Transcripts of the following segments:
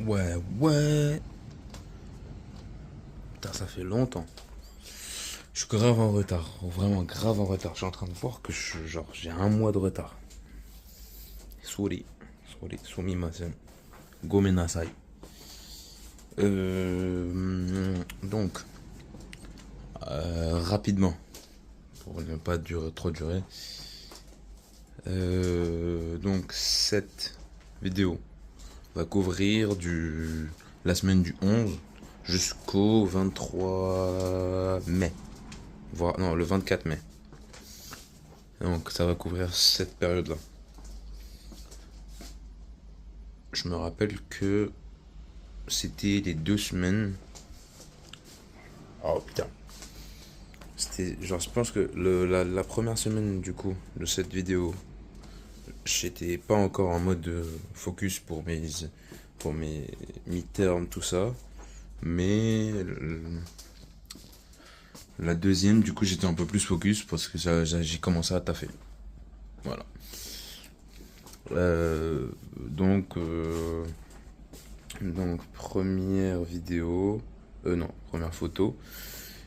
Ouais. Putain, ça fait longtemps. Je suis grave en retard. Vraiment grave en retard. Je suis en train de voir que j'ai un mois de retard. Sorry. Sumimasen. Gomenasai. Donc, rapidement, pour ne pas trop durer. Donc, cette vidéo va couvrir la semaine du 11 jusqu'au 23 mai. Non, le 24 mai. Donc, ça va couvrir cette période-là. Je me rappelle que c'était les 2 semaines. Oh putain. C'était genre, je pense que la première semaine du coup de cette vidéo, j'étais pas encore en mode focus pour mes midterms, tout ça. Mais la deuxième, du coup, j'étais un peu plus focus parce que j'ai commencé à taffer. Voilà. Donc, première vidéo, non, première photo,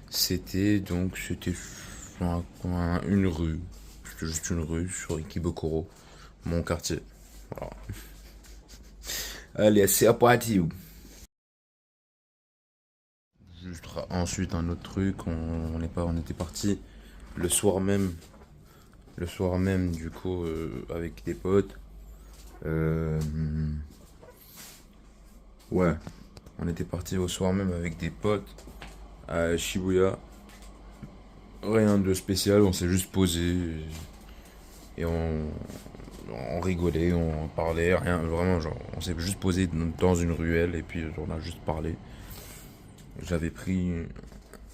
c'était une rue. C'était juste une rue sur Ikebukuro, mon quartier. Voilà. Allez, c'est à partir. Juste ensuite un autre truc, on était parti le soir même, du coup avec des potes. Euh, ouais, on était parti au soir même avec des potes à Shibuya. Rien de spécial, on s'est juste posé et on rigolait, on parlait, rien, vraiment, genre, on s'est juste posé dans une ruelle et puis on a juste parlé. J'avais pris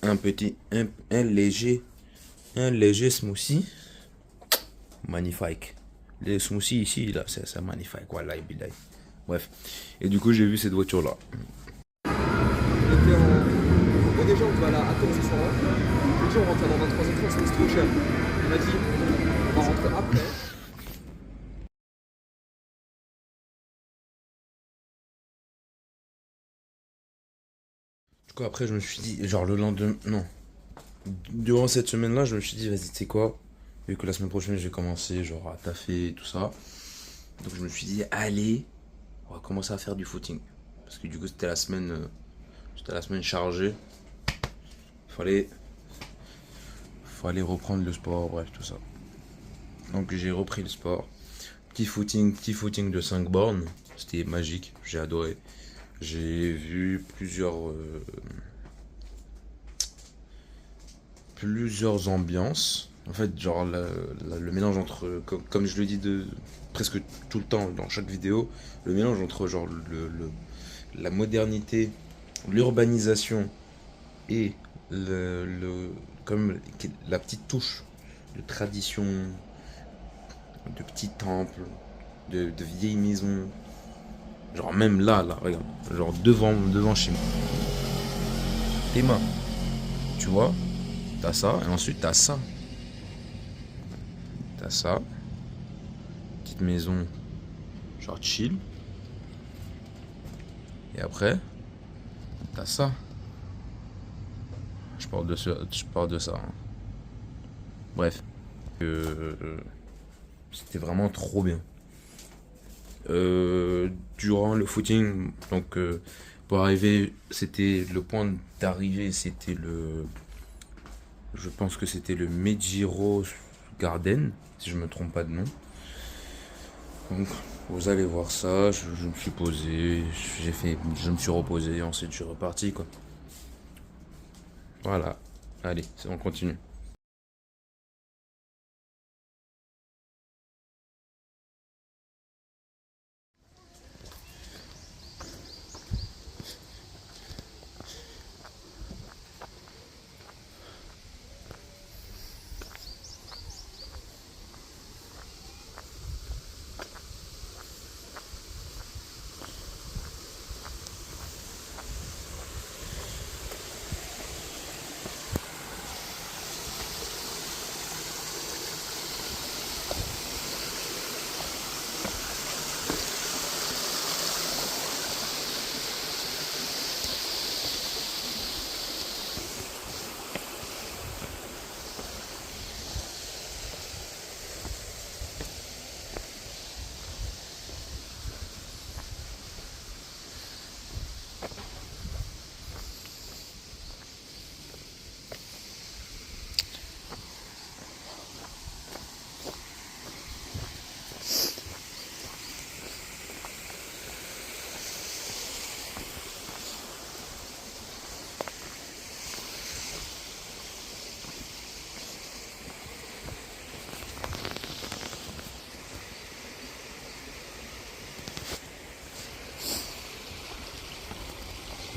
un léger smoothie, magnifique. Les smoothies ici, là, c'est magnifique, voilà, billahi. Bref, et du coup, j'ai vu cette voiture-là. On était en. Bon, déjà, on devait aller à Athènes ce soir-là. Je dis, on rentre dans 23h30, c'est trop cher. On a dit, on va rentrer après. Du coup, après, je me suis dit, genre le lendemain, non. Durant cette semaine-là, je me suis dit, vas-y, tu sais quoi, vu que la semaine prochaine, j'ai commencé, genre, à taffer et tout ça. Donc, je me suis dit, allez, on va commencer à faire du footing. Parce que du coup, c'était la semaine chargée. Fallait, fallait reprendre le sport, bref, tout ça. Donc, j'ai repris le sport. Petit footing de 5 bornes. C'était magique, j'ai adoré. J'ai vu plusieurs ambiances. En fait, genre le mélange entre, comme je le dis presque tout le temps dans chaque vidéo, le mélange entre genre la modernité, l'urbanisation et comme la petite touche de tradition, de petits temples, de vieilles maisons. Genre même là, regarde, genre devant chez moi. Tes mains, tu vois, t'as ça, et ensuite t'as ça. T'as ça, petite maison, genre chill. Et après, t'as ça. Je parle de ça. Hein. Bref. C'était vraiment trop bien. Durant le footing, donc pour arriver, c'était le point d'arrivée, je pense que c'était le Mejiro Garden, si je me trompe pas de nom. Donc vous allez voir ça, je me suis posé, je me suis reposé, ensuite je suis reparti quoi. Voilà, allez, on continue.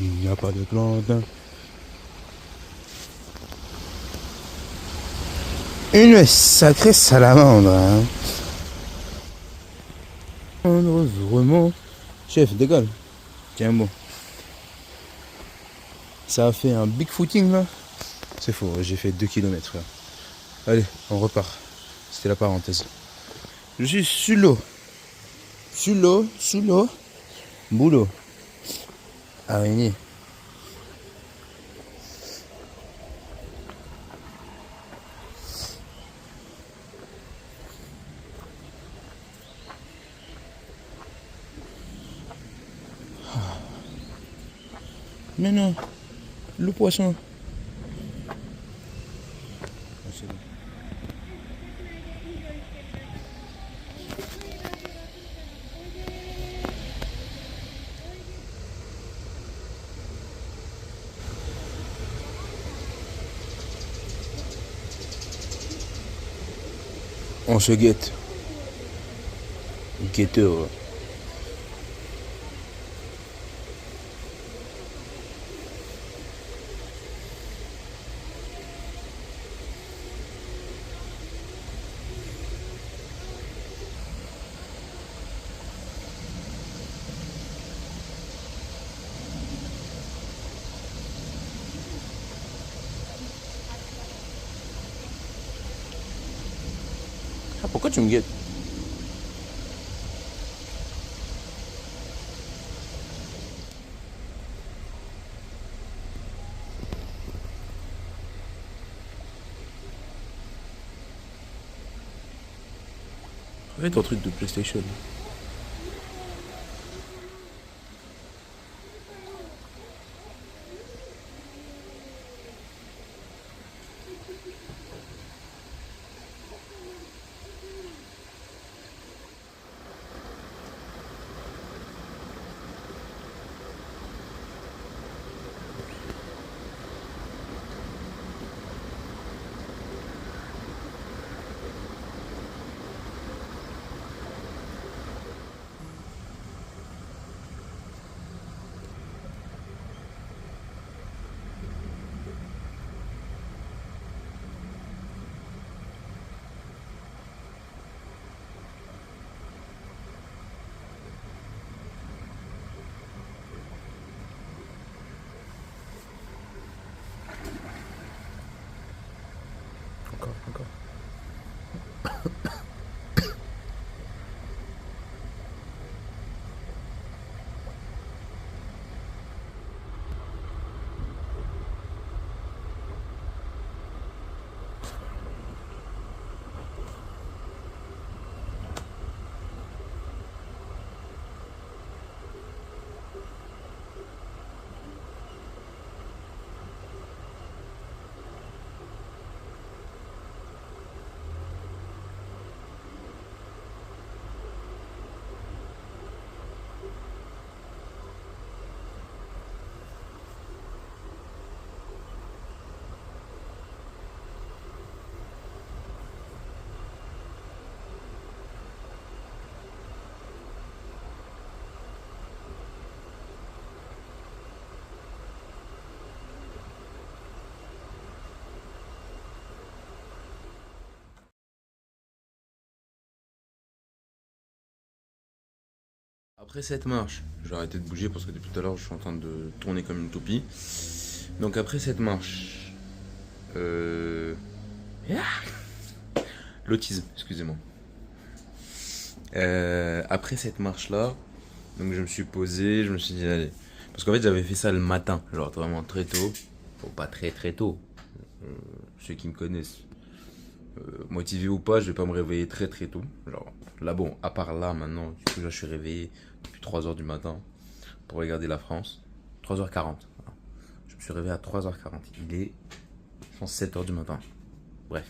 Il n'y a pas de plantain. Une sacrée salamandre, hein. Vraiment. Chef, décolle. Tiens bon. Ça a fait un big footing là. C'est faux, j'ai fait 2 km frère. Allez, on repart. C'était la parenthèse. Je suis sous l'eau. Sous l'eau, sous l'eau. Boulot. Araignée. Mais non, le poisson. On se guette. Guetteur. Ah, pourquoi tu me guettes? Fais ton truc de PlayStation. Encore. Après cette marche, j'ai arrêté de bouger parce que depuis tout à l'heure je suis en train de tourner comme une toupie. Donc après cette marche, l'autisme, excusez-moi. Après cette marche-là, donc je me suis posé, je me suis dit allez. Parce qu'en fait j'avais fait ça le matin, genre vraiment très tôt. Bon, pas très très tôt. Ceux qui me connaissent, motivé ou pas, je vais pas me réveiller très très tôt. Genre là bon, à part là maintenant, du coup, là, je suis réveillé depuis 3h du matin pour regarder la France. 3h40. Voilà. Je me suis réveillé à 3h40. Il est, je pense, 7h du matin. Bref.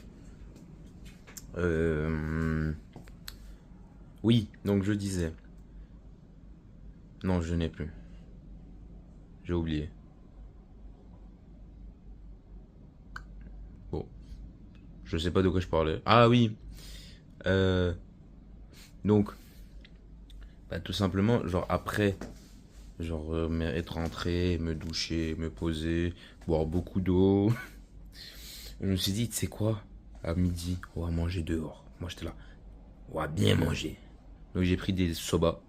Oui, donc je disais. Non, je n'ai plus. J'ai oublié. Bon. Je sais pas de quoi je parlais. Ah oui. Donc, bah, tout simplement, genre après Genre être rentré, me doucher, me poser, boire beaucoup d'eau. Je me suis dit, tu sais quoi? À midi, on va manger dehors. Moi j'étais là, on va bien manger. Donc j'ai pris des soba.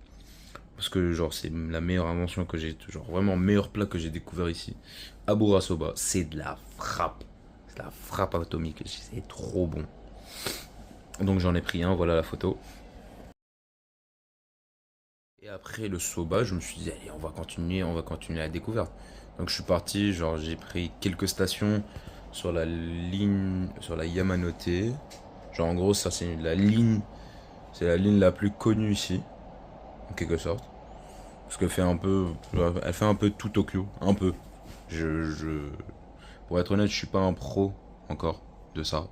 Parce que genre c'est la meilleure invention que j'ai, genre vraiment meilleur plat que j'ai découvert ici. Abura soba, c'est de la frappe. C'est de la frappe atomique, c'est trop bon. Donc j'en ai pris un, voilà la photo. Et après le soba, je me suis dit, allez, on va continuer la découverte. Donc je suis parti, genre j'ai pris quelques stations sur la ligne, sur la Yamanote. Genre en gros, ça c'est la ligne la plus connue ici, en quelque sorte. Parce elle fait un peu tout Tokyo, un peu. Pour être honnête, je suis pas un pro encore de ça.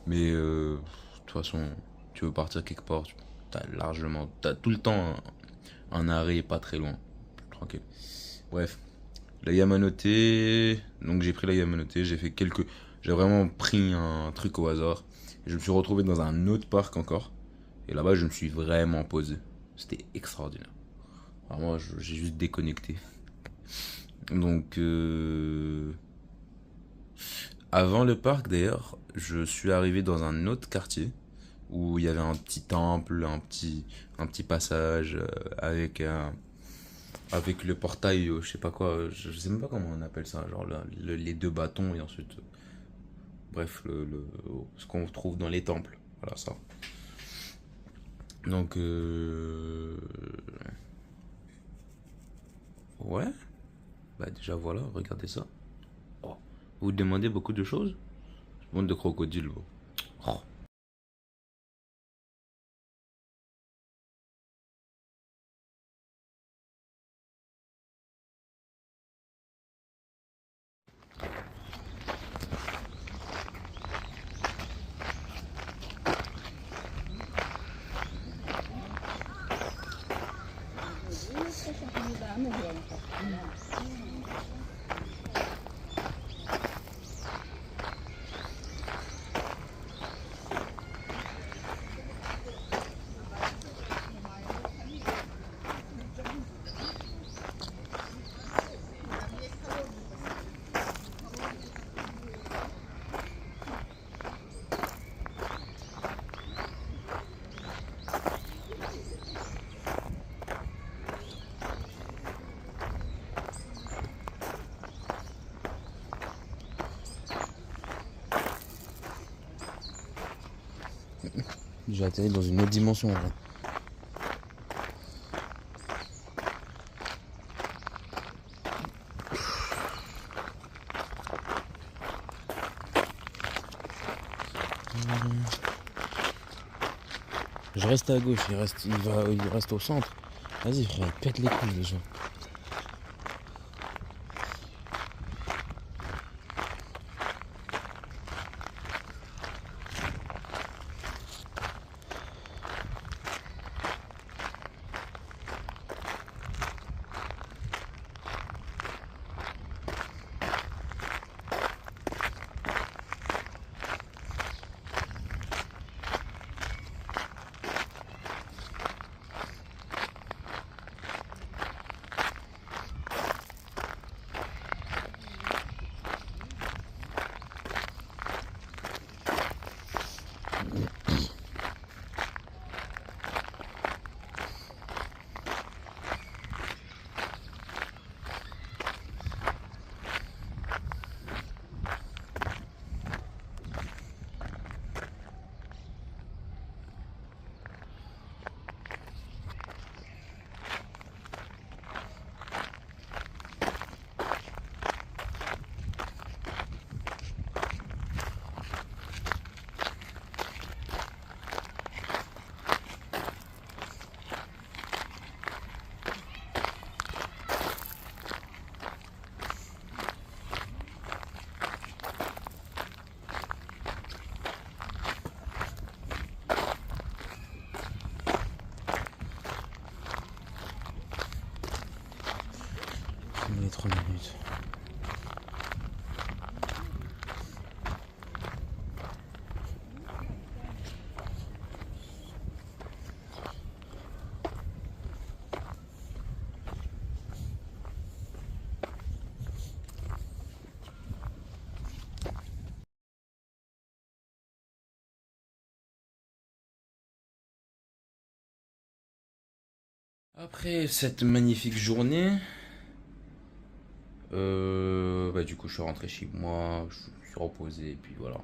Mais de toute façon, tu veux partir quelque part, t'as tout le temps un arrêt pas très loin. Tranquille. Bref, la Yamanote, donc j'ai pris la Yamanote, j'ai vraiment pris un truc au hasard. Et je me suis retrouvé dans un autre parc encore. Et là-bas, je me suis vraiment posé. C'était extraordinaire. Vraiment, j'ai juste déconnecté. Donc, avant le parc d'ailleurs, je suis arrivé dans un autre quartier où il y avait un petit temple, un petit passage avec le portail, je sais pas quoi, je sais même pas comment on appelle ça, genre les deux bâtons et ensuite, bref, ce qu'on trouve dans les temples, voilà ça. Donc, ouais, bah déjà voilà, regardez ça. Oh, vous demandez beaucoup de choses? Bande de crocodiles, bon. Oh. J'ai atterri dans une autre dimension en vrai. Je reste à gauche, il reste au centre. Vas-y frère, il pète les couilles déjà. Les 3 minutes. Après cette magnifique journée, bah, du coup, je suis rentré chez moi, je suis reposé, et puis voilà.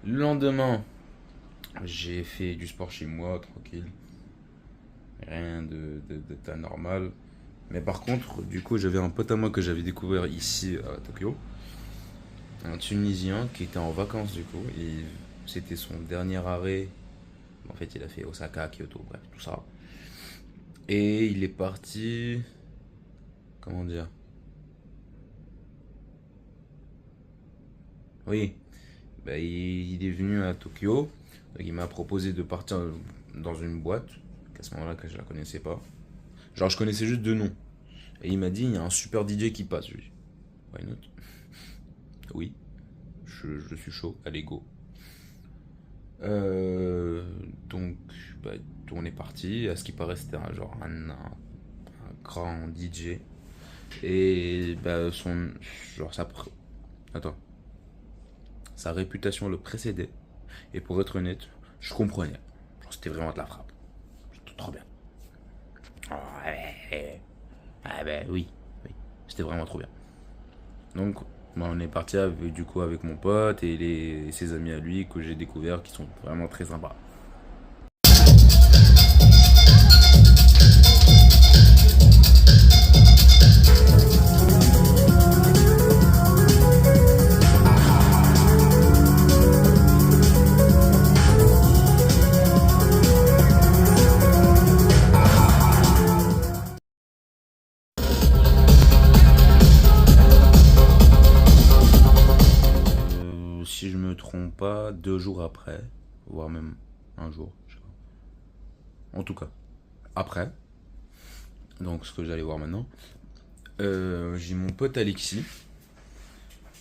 Le lendemain, j'ai fait du sport chez moi, tranquille. Rien d'anormal. Mais par contre, du coup, j'avais un pote à moi que j'avais découvert ici à Tokyo. Un Tunisien qui était en vacances, du coup. Et c'était son dernier arrêt. En fait, il a fait Osaka, Kyoto, bref, tout ça. Et il est parti. Comment dire? Oui, bah, il est venu à Tokyo. Donc, il m'a proposé de partir dans une boîte. Qu'à ce moment-là, que je la connaissais pas. Genre, je connaissais juste deux noms. Et il m'a dit, il y a un super DJ qui passe. Je lui ai dit, why not? Oui, je suis chaud, allez go. Donc, bah, on est parti. À ce qui paraît, c'était un grand DJ. Et bah, genre, attends, sa réputation le précédait. Et pour être honnête, je comprenais. Genre, c'était vraiment de la frappe. C'était trop bien. Ah ouais, ah bah oui, oui. C'était vraiment trop bien. Donc, bah, on est parti du coup avec mon pote et ses amis à lui que j'ai découvert qui sont vraiment très sympas. Si je me trompe pas, 2 jours après, voire même un jour, je sais pas. En tout cas, après, donc ce que j'allais voir maintenant, j'ai mon pote Alexis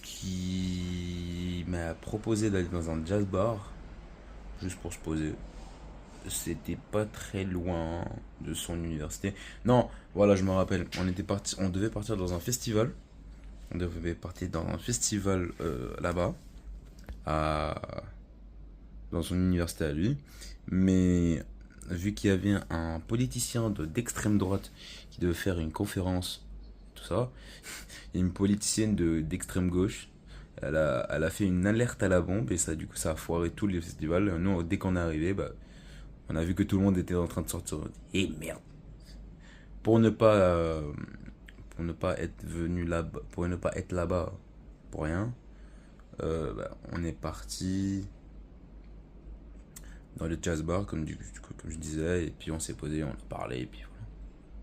qui m'a proposé d'aller dans un jazz bar juste pour se poser. C'était pas très loin de son université. Non, voilà, je me rappelle. On devait partir dans un festival. On devait partir dans un festival là-bas, à, dans son université à lui. Mais vu qu'il y avait un politicien d'extrême droite qui devait faire une conférence, tout ça, il y a une politicienne d'extrême gauche. Elle a fait une alerte à la bombe et ça, du coup, ça a foiré tout le festival. Nous, dès qu'on est arrivé, bah, on a vu que tout le monde était en train de sortir. Et merde. Pour ne pas, pour ne pas être venu là-bas, pour ne pas être là-bas pour rien, bah, on est parti dans le jazz bar comme je disais et puis on s'est posé, on a parlé et puis voilà.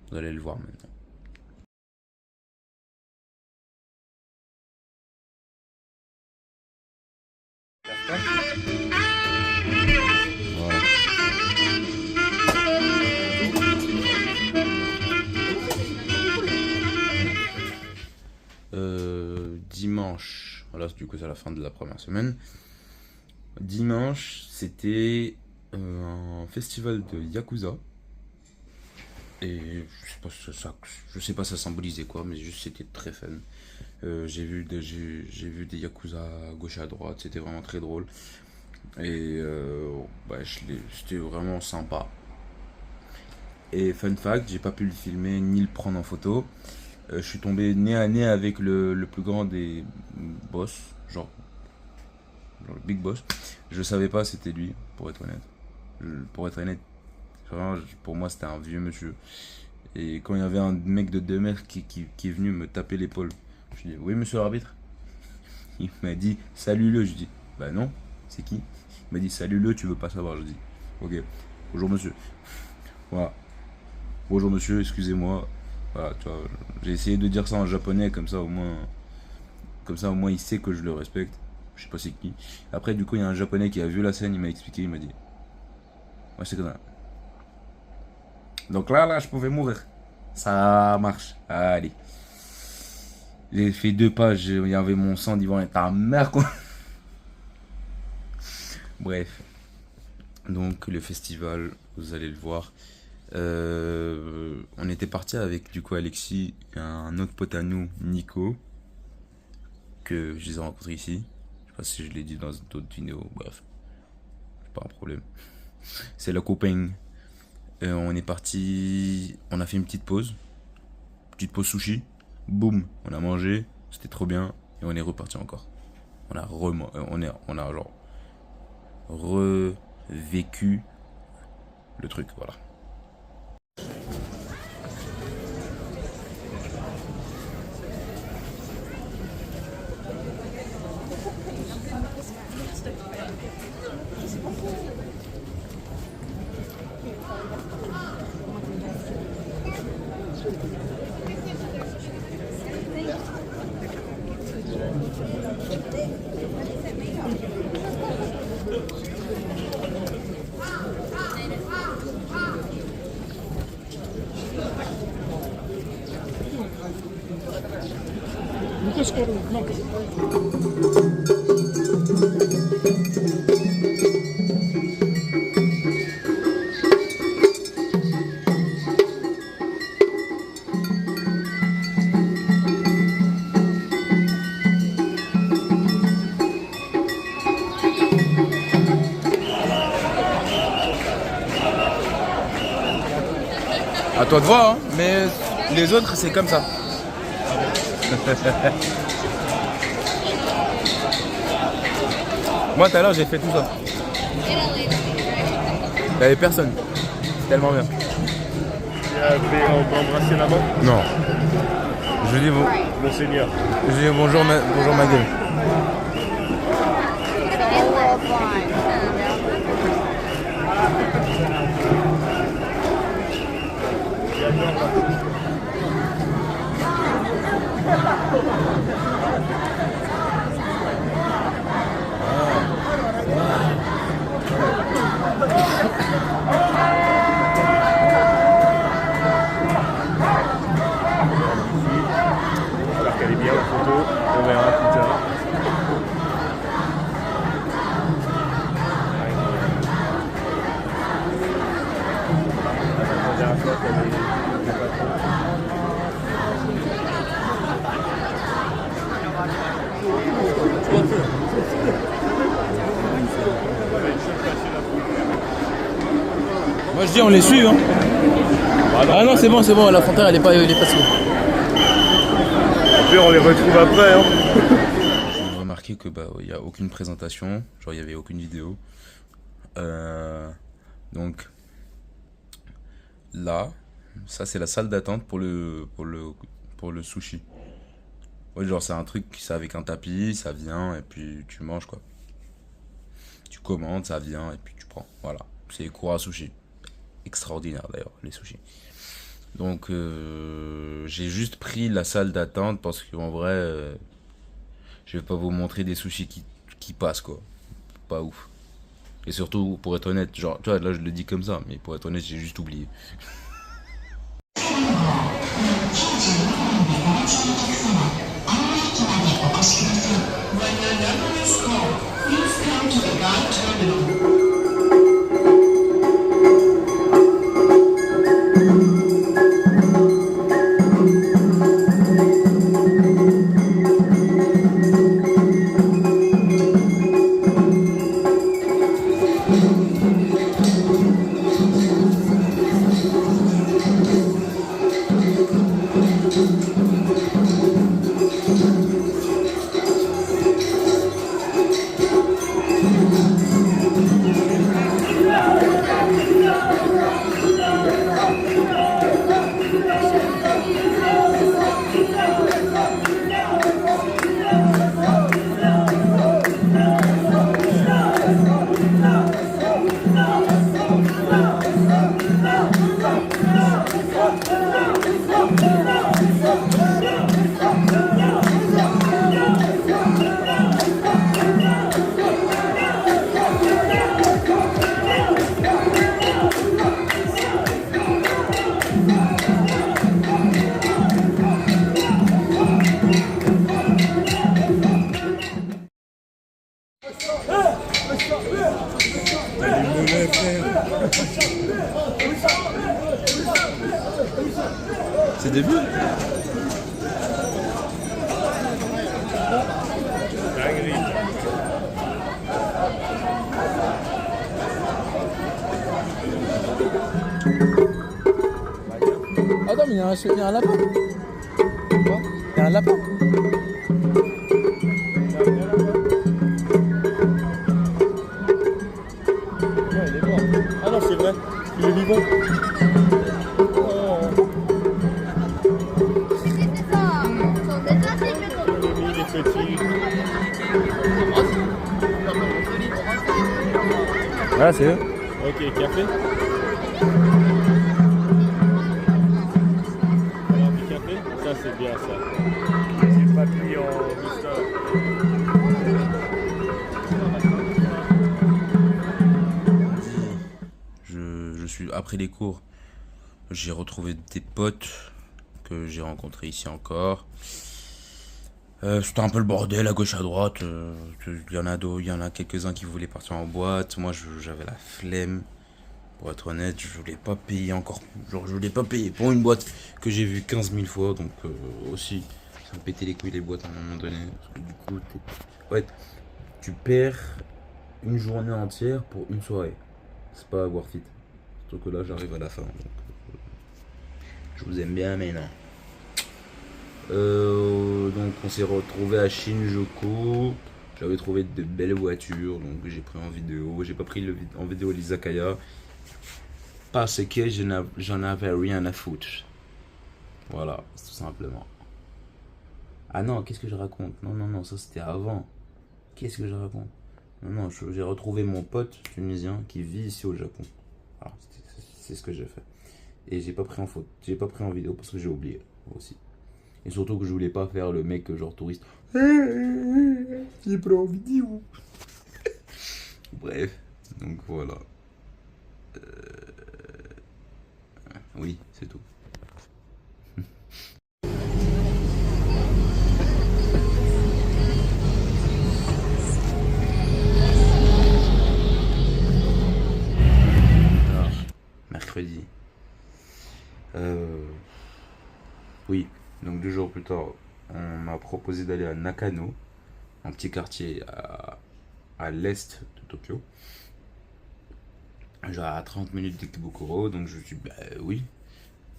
Vous allez le voir maintenant. Voilà. Dimanche, voilà, du coup c'est la fin de la première semaine. Dimanche, c'était un festival de Yakuza. Et je sais pas ça symbolisait quoi, mais juste c'était très fun. J'ai vu des Yakuza à gauche et à droite, c'était vraiment très drôle. Et bah, c'était vraiment sympa. Et fun fact, j'ai pas pu le filmer ni le prendre en photo. Je suis tombé nez à nez avec le plus grand des boss, genre le big boss. Je savais pas c'était lui, pour être honnête. Pour être honnête, vraiment, pour moi c'était un vieux monsieur. Et quand il y avait un mec de 2 mètres qui est venu me taper l'épaule, je lui ai dit oui monsieur l'arbitre. Il m'a dit salue-le, je dis bah non, c'est qui? Il m'a dit salue-le, tu veux pas savoir, je dis ok, bonjour monsieur. Voilà, bonjour monsieur, excusez-moi. Voilà, tu vois, j'ai essayé de dire ça en japonais comme ça au moins il sait que je le respecte. Je sais pas c'est qui. Après du coup il y a un japonais qui a vu la scène, il m'a expliqué, il m'a dit ouais c'est comme ça. Donc là je pouvais mourir. Ça marche. Allez. J'ai fait 2 pages, il y avait mon sang devant ta mère quoi. Bref. Donc le festival, vous allez le voir. On était parti avec du coup Alexis, un autre pote à nous, Nico, que je les ai rencontrés ici. Je sais pas si je l'ai dit dans d'autres vidéos, bref, c'est pas un problème. C'est le copain. On est parti, on a fait une petite pause sushi. Boum, on a mangé, c'était trop bien et on est reparti encore. On a genre revécu le truc, voilà. À toi de voir, hein, mais les autres c'est comme ça. Moi tout à l'heure j'ai fait tout ça. Il y avait personne. C'est tellement bien. On peut embrasser la main. Non. Je dis bon. Monseigneur. Je dis bonjour ma gueule. J'espère qu'elle est bien la photo. On verra plus tard. La dernière fois qu'elle est pas Moi je dis on les suit hein. Ah non c'est bon, la frontière elle est pas sous. Au pire, on les retrouve après. Hein. J'ai remarqué que il y a aucune présentation, genre il y avait aucune vidéo. Donc là, ça c'est la salle d'attente pour le sushi. Ouais, genre c'est un truc, c'est avec un tapis, ça vient et puis tu manges quoi. Tu commandes, ça vient et puis tu prends. Voilà, c'est Kura Sushi. Extraordinaire d'ailleurs les sushis. Donc j'ai juste pris la salle d'attente parce qu'en vrai je vais pas vous montrer des sushis qui passent quoi. Pas ouf. Et surtout pour être honnête, genre tu vois là je le dis comme ça, mais pour être honnête j'ai juste oublié. y a un lapin. Quoi? Il y a un lapin. Non, il est mort. Ah non, c'est vrai. Il est vivant. Oh. Il est petit. Ah, c'est eux. Ok, café. Alors, du café, ça c'est bien ça. C'est papy en Vista. Je suis après les cours, j'ai retrouvé des potes que j'ai rencontrés ici encore. C'était un peu le bordel à gauche à droite. Il y en a quelques-uns qui voulaient partir en boîte. Moi, j'avais la flemme. Pour être honnête, je voulais pas payer encore. Genre, je voulais pas payer pour une boîte que j'ai vue 15 000 fois. Donc, aussi, ça me pétait les couilles les boîtes à un moment donné. Parce que du coup, ouais, tu perds une journée entière pour une soirée. C'est pas worth it. Surtout que là, j'arrive à la fin. Donc, je vous aime bien, mais non. Donc on s'est retrouvé à Shinjuku. J'avais trouvé de belles voitures, donc j'ai pris en vidéo. J'ai pas pris en vidéo l'izakaya parce que j'en avais rien à foutre. Voilà, tout simplement. Ah non, qu'est-ce que je raconte? Non, ça c'était avant. Qu'est-ce que je raconte? Non, j'ai retrouvé mon pote tunisien qui vit ici au Japon. Alors, c'est ce que j'ai fait. Et j'ai pas pris en photo, j'ai pas pris en vidéo parce que j'ai oublié aussi. Et surtout que je voulais pas faire le mec genre touriste. J'ai pris en vidéo. Bref, donc voilà. Oui, c'est tout. Alors, mercredi. Oui, donc 2 jours plus tard, on m'a proposé d'aller à Nakano, un petit quartier à l'est de Tokyo. Genre à 30 minutes d'Ikebukuro, donc je me suis dit, bah oui,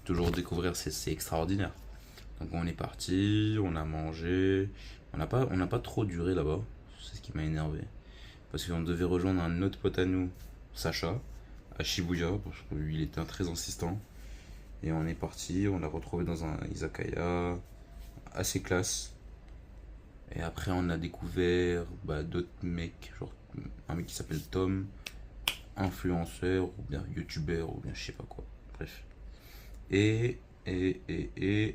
toujours découvrir, c'est extraordinaire. Donc on est parti, on a mangé, on n'a pas trop duré là-bas, c'est ce qui m'a énervé. Parce qu'on devait rejoindre un autre pote à nous, Sacha, à Shibuya, parce qu'il était très insistant. Et on est parti, on l'a retrouvé dans un izakaya assez classe. Et après on a découvert d'autres mecs, genre un mec qui s'appelle Tom, influenceur ou bien youtubeur ou bien je sais pas quoi. Bref. Et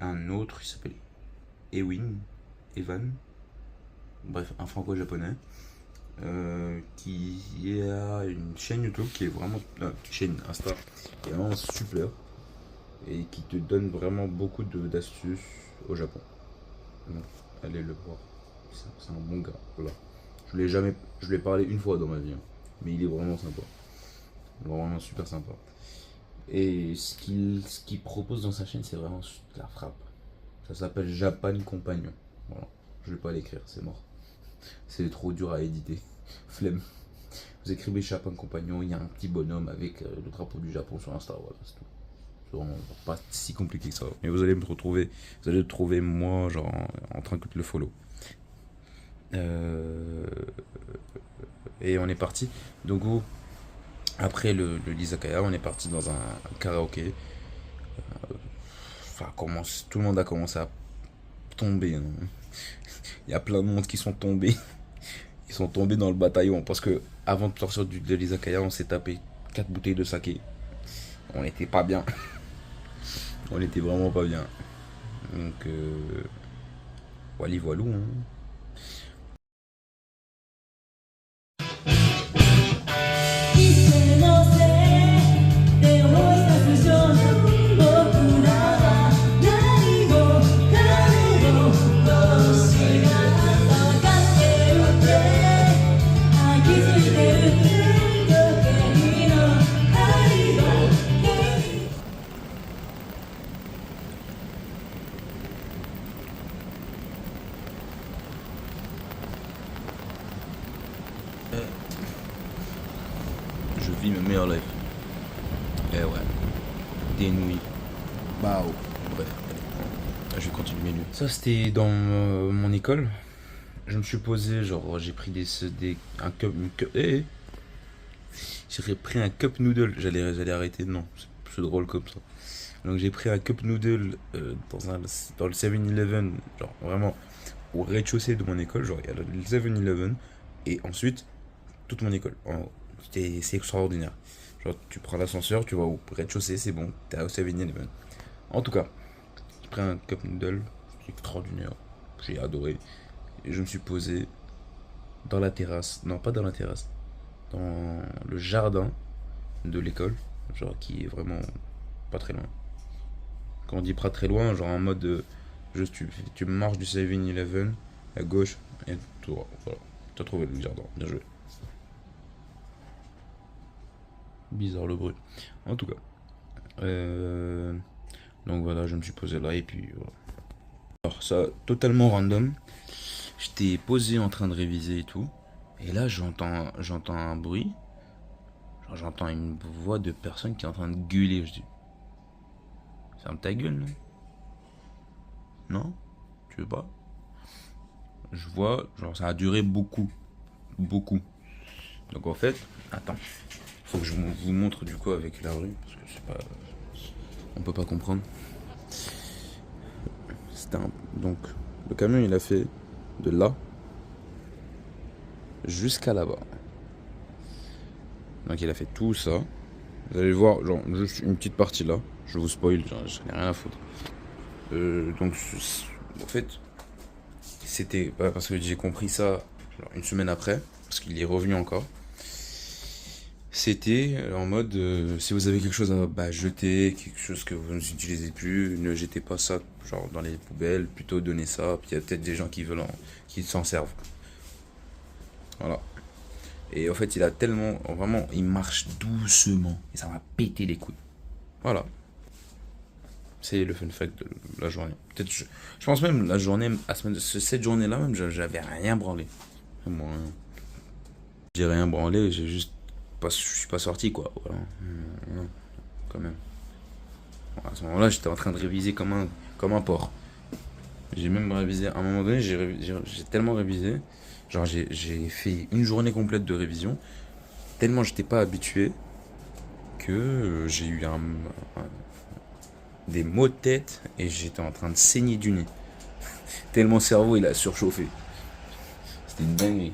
un autre qui s'appelle Evan. Bref, un franco-japonais. Qui a une chaîne YouTube qui est vraiment. Chaîne Insta qui est vraiment super. Et qui te donne vraiment beaucoup d'astuces au Japon. Donc, allez le voir. C'est un bon gars. Voilà. Je lui ai parlé une fois dans ma vie. Hein. Mais il est vraiment sympa. Vraiment super sympa. Et ce qu'il propose dans sa chaîne, c'est vraiment la frappe. Ça s'appelle Japan Compagnon. Voilà. Je vais pas l'écrire, c'est mort. C'est trop dur à éditer. Flemme. Vous écrivez Japan Compagnon, il y a un petit bonhomme avec le drapeau du Japon sur Insta. Voilà, c'est tout. C'est vraiment pas si compliqué que ça. Mais vous allez le trouver moi, genre, en train de le follow. Et on est parti. Donc, après l'izakaya, on est parti dans un karaoké. Tout le monde a commencé à tomber. Hein. Il y a plein de monde qui sont tombés. Ils sont tombés dans le bataillon. Parce que avant de sortir de l'izakaya, on s'est tapé 4 bouteilles de saké. On n'était pas bien. On était vraiment pas bien. Donc, voilà, voilà. Hein. Je vis ma meilleure life. Eh ouais. Des nuits. Bao. Bref, je vais continuer mes nuits. Ça, c'était dans mon école. Je me suis posé, genre, j'ai pris un cup. J'ai pris un cup noodle. J'allais arrêter, non, c'est drôle comme ça. Donc, j'ai pris un cup noodle dans le 7-Eleven, genre, vraiment, au rez-de-chaussée de mon école. Genre, il y a le 7-Eleven. Et ensuite, toute mon école. C'est extraordinaire. Genre, tu prends l'ascenseur, tu vas au rez-de-chaussée, c'est bon, t'es au 7-Eleven. En tout cas, j'ai pris un cup noodle, c'est extraordinaire. J'ai adoré. Et je me suis posé dans la terrasse. Non, pas dans la terrasse. Dans le jardin de l'école. Genre, qui est vraiment pas très loin. Quand on dit pas très loin, genre en mode. Juste, tu marches du 7-Eleven à gauche et tout droit. Voilà. T'as trouvé le jardin. Bien joué. Bizarre le bruit. En tout cas. Donc voilà, je me suis posé là et puis voilà. Alors ça, totalement random. J'étais posé en train de réviser et tout. Et là, j'entends un bruit. Genre, j'entends une voix de personne qui est en train de gueuler. Je dis, ferme ta gueule, non? Non? Tu veux pas? Je vois, genre ça a duré beaucoup. Donc en fait, attends. Faut que je vous montre du coup avec la rue. Parce que c'est pas... On peut pas comprendre. Donc, le camion il a fait de là jusqu'à là-bas. Donc il a fait tout ça. Vous allez voir, genre juste une petite partie là. Je vous spoil, j'en ai rien à foutre. Donc en fait, c'était parce que j'ai compris ça genre, une semaine après, parce qu'il est revenu encore. C'était en mode, si vous avez quelque chose à jeter, quelque chose que vous n'utilisez plus, ne jetez pas ça genre dans les poubelles, plutôt donnez ça. Puis il y a peut-être des gens qui s'en servent. Voilà. Et en fait, il a tellement, vraiment, il marche doucement et ça m'a pété les couilles. Voilà. C'est le fun fact de la journée. Peut-être, je pense même la journée, cette journée-là même, j'avais rien branlé. Moi, j'ai rien branlé, je suis pas sorti quoi. Voilà. Non, quand même. À ce moment-là, j'étais en train de réviser comme un porc. J'ai même révisé, à un moment donné, j'ai tellement révisé. Genre j'ai fait une journée complète de révision. Tellement j'étais pas habitué que j'ai eu des maux de tête et j'étais en train de saigner du nez. Tellement mon cerveau il a surchauffé. C'était une dinguerie.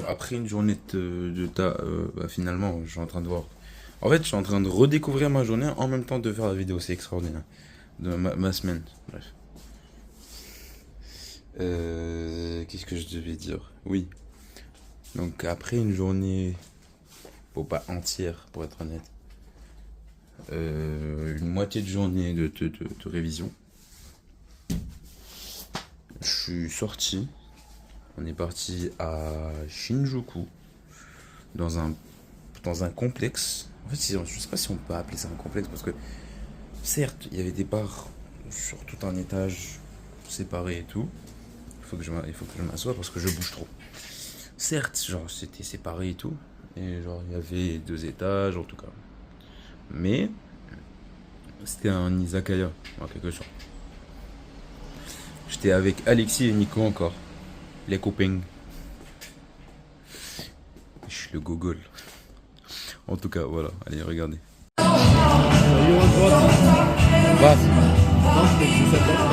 Après une journée de tas, finalement, je suis en train de voir. En fait, je suis en train de redécouvrir ma journée en même temps de faire la vidéo. C'est extraordinaire. De ma semaine. Bref. Qu'est-ce que je devais dire? Oui. Donc, après une journée, pas entière, pour être honnête, une moitié de journée de révision, je suis sorti. On est parti à Shinjuku, dans un complexe. En fait, je sais pas si on peut appeler ça un complexe, parce que certes, il y avait des bars sur tout un étage séparés et tout. Il faut que je m'assoie parce que je bouge trop. Certes, genre c'était séparé et tout, et genre il y avait 2 étages en tout cas. Mais c'était un izakaya en quelque sorte. J'étais avec Alexis et Nico encore. Les copains. Je suis le gogol. En tout cas, voilà. Allez, regardez.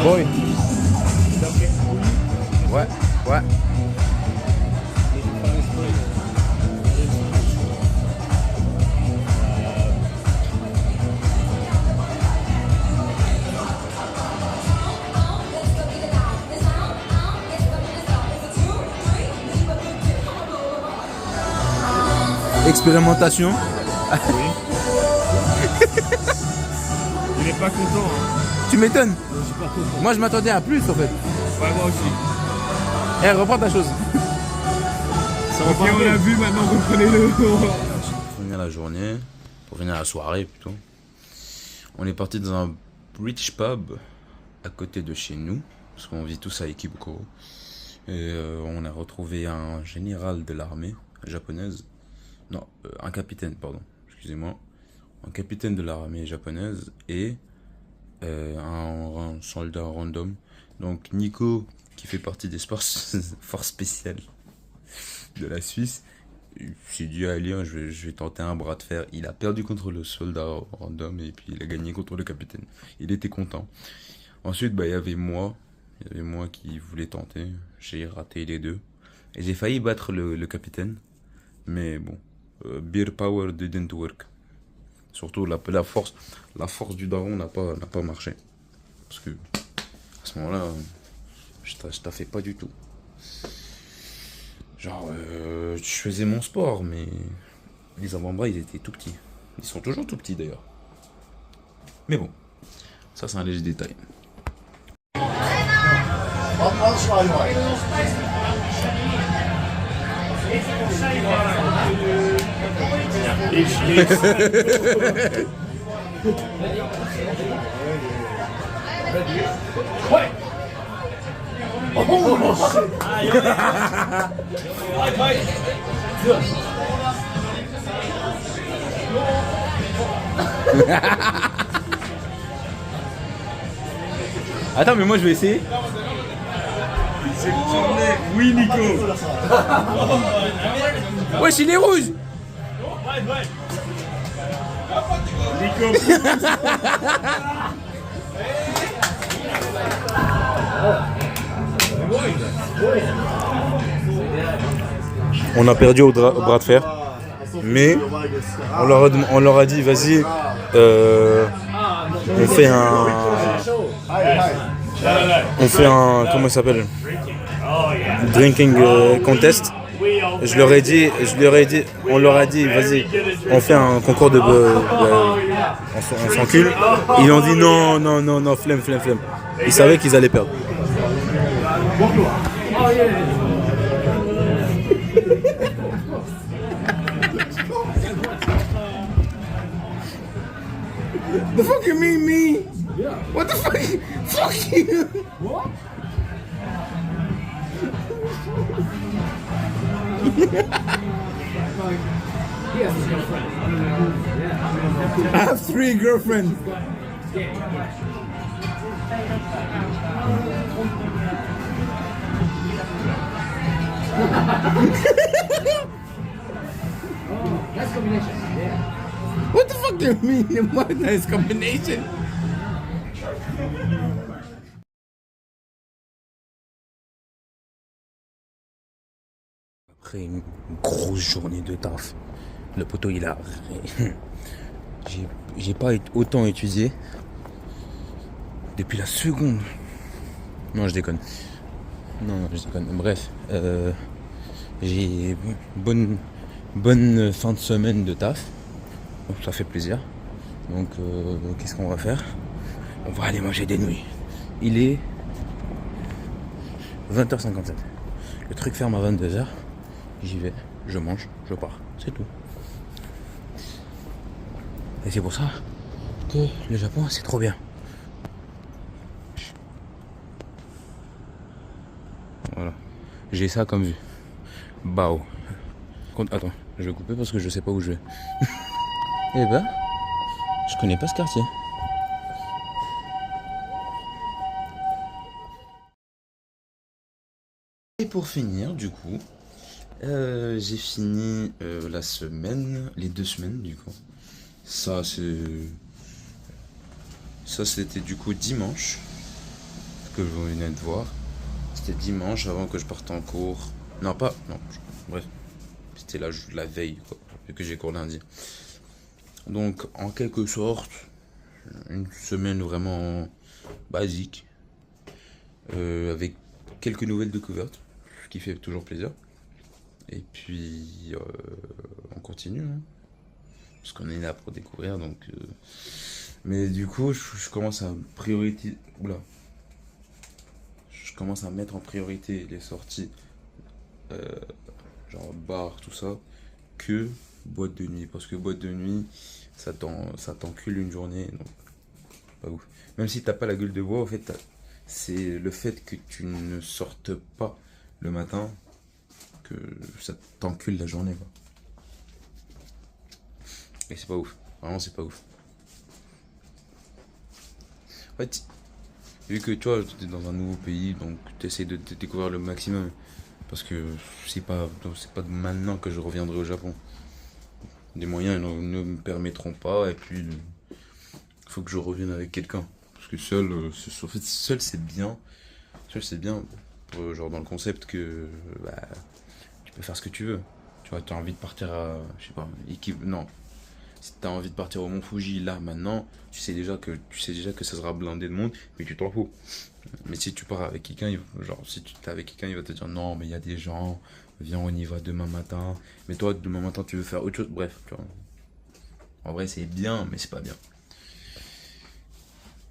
Boy. Ouais. Expérimentation. Oui. Il est pas content. Hein. Tu m'étonnes. Je suis pas content. Moi je m'attendais à plus en fait. Ouais, moi aussi. Eh, reprends ta chose. Ok, on l'a vu, maintenant reprenez-le. Pour finir la journée, pour finir la soirée plutôt, on est parti dans un British pub à côté de chez nous, parce qu'on vit tous à Ikebukuro. Et on a retrouvé un général de l'armée japonaise, non, un capitaine, pardon, excusez-moi, un capitaine de l'armée japonaise et un soldat random. Donc Nico, qui fait partie des forces spéciales de la Suisse, j'ai dit allez, je vais tenter un bras de fer. Il a perdu contre le soldat random et puis il a gagné contre le capitaine. Il était content. Ensuite, il y avait moi qui voulais tenter. J'ai raté les deux et j'ai failli battre le capitaine, mais bon, beer power didn't work. Surtout la force du daron n'a pas marché, parce que à ce moment-là, je taffais pas du tout. Genre, je faisais mon sport, mais les avant-bras, ils étaient tout petits. Ils sont toujours tout petits d'ailleurs. Mais bon, ça c'est un léger détail. Attends, mais moi je vais essayer. C'est tourné. Oui, Nico. Wesh, il est rouge. Nico. On a perdu au bras de fer, mais on leur a dit vas-y, on fait un comment ça s'appelle, drinking contest. Je leur ai dit, on leur a dit vas-y, on fait un concours de on s'encule. Ils ont dit non, flemme. Ils savaient qu'ils allaient perdre. The fuck you mean me? What the fuck? Fuck you! I have 3 girlfriends. Nice combination. Yeah. What the fuck do you mean? What a nice combination. Après une grosse journée de taf, le poteau il a... J'ai pas autant étudié depuis la seconde. Non, je déconne. Bref, j'ai bonne fin de semaine de taf. Donc ça fait plaisir. Donc qu'est-ce qu'on va faire? On va aller manger des nouilles. Il est 20h57. Le truc ferme à 22h. J'y vais, je mange, je pars. C'est tout. Et c'est pour ça que le Japon, c'est trop bien. Voilà. J'ai ça comme vue. Bao. Attends, je vais couper parce que je sais pas où je vais. Eh ben, je connais pas ce quartier. Et pour finir, du coup, j'ai fini la semaine, les 2 semaines du coup. Ça c'était du coup dimanche que vous venez de voir. C'était dimanche avant que je parte en cours. Bref, c'était la veille quoi, vu que j'ai cours lundi. Donc en quelque sorte, une semaine vraiment basique, avec quelques nouvelles découvertes, ce qui fait toujours plaisir. Et puis on continue, hein, parce qu'on est là pour découvrir. Donc, mais du coup, je commence à prioriser. Oula. Je commence à mettre en priorité les sorties, genre bar, tout ça, que boîte de nuit. Parce que boîte de nuit, ça t'encule une journée, donc pas ouf. Même si t'as pas la gueule de bois, en fait, c'est le fait que tu ne sortes pas le matin que ça t'encule la journée, quoi. Et c'est pas ouf. Vraiment, c'est pas ouf. En fait, vu que tu vois, tu es dans un nouveau pays, donc tu essaies de découvrir le maximum. Parce que c'est pas maintenant que je reviendrai au Japon. Les moyens ne me permettront pas, et puis il faut que je revienne avec quelqu'un. Parce que seul, en fait, seul c'est bien. Seul c'est bien, genre dans le concept que bah, tu peux faire ce que tu veux. Tu vois, tu as envie de partir à, je sais pas, non. Si tu as envie de partir au Mont Fuji là maintenant, tu sais déjà que ça sera blindé de monde, mais tu t'en fous. Mais si tu pars avec quelqu'un, genre si tu es avec quelqu'un, il va te dire non, mais il y a des gens, viens, on y va demain matin. Mais toi, demain matin, tu veux faire autre chose. Bref, tu vois. En vrai, c'est bien, mais c'est pas bien.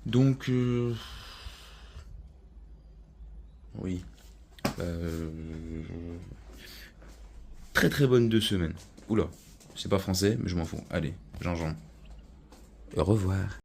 Donc, oui. Très très bonne 2 semaines. Oula, c'est pas français, mais je m'en fous. Allez, Jean-Jean. Au revoir.